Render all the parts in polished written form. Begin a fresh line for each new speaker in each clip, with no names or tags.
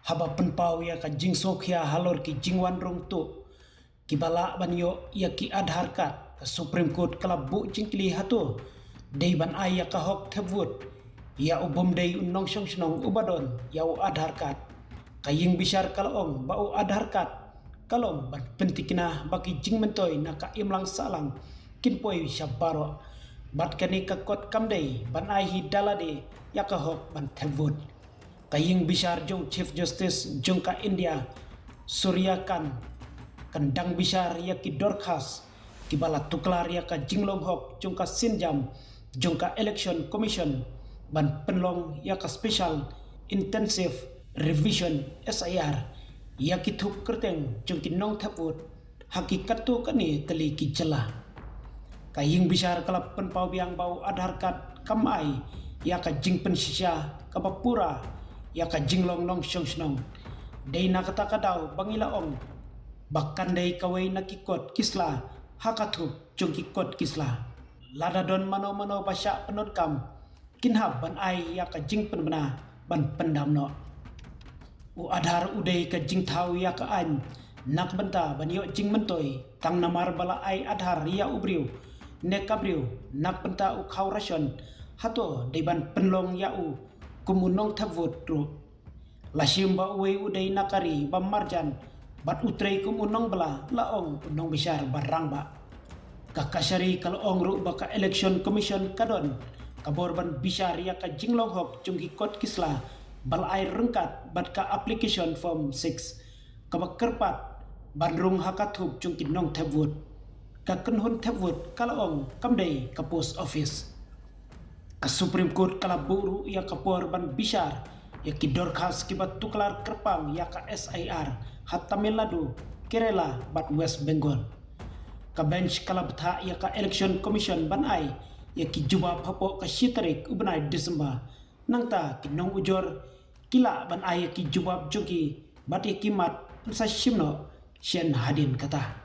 haba penpau ya ka jing sokhia halor ki jingwan rong tu ki bala ban yo ya ki adhar card ka Supreme Court kala bu jingkli hatu dei ban ai ya ka hok thevut ya ubom dei unong song snong ubadon ya u adhar card ka ying bisar kala om ba u adhar card kalom ban pentikina baki jing mentoi na ka imlang salang kin poi syabaro bat kani ka kot kamdei ban ai hi dalade ya ka hok ban thevut kaying bisar jong Chief Justice jong ka India Surya Kandang bisar ya ki Dorcas ki bala tuklar ya ka jinglong hok jong ka Sinjam jong ka Election Commission ban penlong ya ka Special Intensive Revision SIR ya ki thup kerteng jong ki nong thaput hakikat tu kani teli ki jela kaying bisar kala penpau biang bau adhar card kamai ya ka jing pensisya ka bapura ya ka jinglong nong syong snong dei na kata kadau bangila ong bakkan dei kawai na kikot kisla hakathup jong kikot kisla lada don mano basya penot kam kinhab ban ai ya ka jing penbena ban pendamno u adhar udei ka jing thau ya ka an nak benta ban yo jing mentoi tang namar bala ai adhar ya ubriu ne kabriu nak benta u khau ration hato dei ban penlong ya u kumunong thavut ru lasim ba uwe udai nakari ba marjan bat utrei kumunong bala laong unong bisar barang ba kakasari kalong ru ba ka Election Commission kadon kabor ban bisar ya ka jinglong hok jungki kot kisla bal ai rengkat bat ka application form 6 ka kerpat bandrung hakathup jungki nong thavut ka kenhun thavut kalong kamdei ka post office ka Supreme Court kala buru ya ka ban bisar ya ki Dorcas ki bat tuklar kerpang ya ka SIR hat Tamil Nadu Kerala bat West Bengal ka bench kala betha ya ka Election Commission ban ai ya ki juba phapo ka sitarik ubnai Desember nangta ki nong ujor kila ban ai ya ki jubab jogi bat ya kimat sa shimno shen hadin kata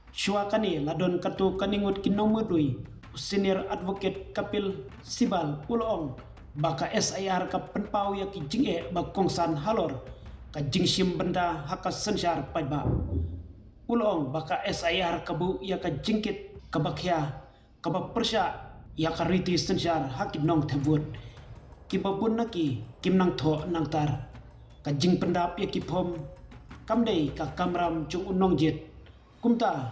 shua kani ladon katu kaningut ki nong mudui Senior Advocate Kapil Sibal ulong baka SIR ka penpau ya ki jinge ba kongsan halor ka jingsim benda haka sensar paiba ulong baka SIR kabu ya ka jingkit ka bakya ka persya ya ka riti sensar hakit nong thavut ki babun naki kim nang tho nang tar ka jing pendap ya ki phom kamdei ka kamram chung unong jet kumta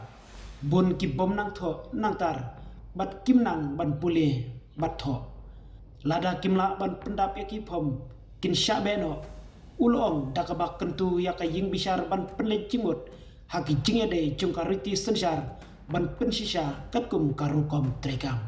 bun ki bom nang tho nang tar bat kim nang ban pule bat tho lada kimla ban pendap ya ki phom kin sya beno ulong dakabak kentu ya ka ying bisar ban penle jimut haki jingede chung ka riti sensar ban pensisya katkum karukom trekam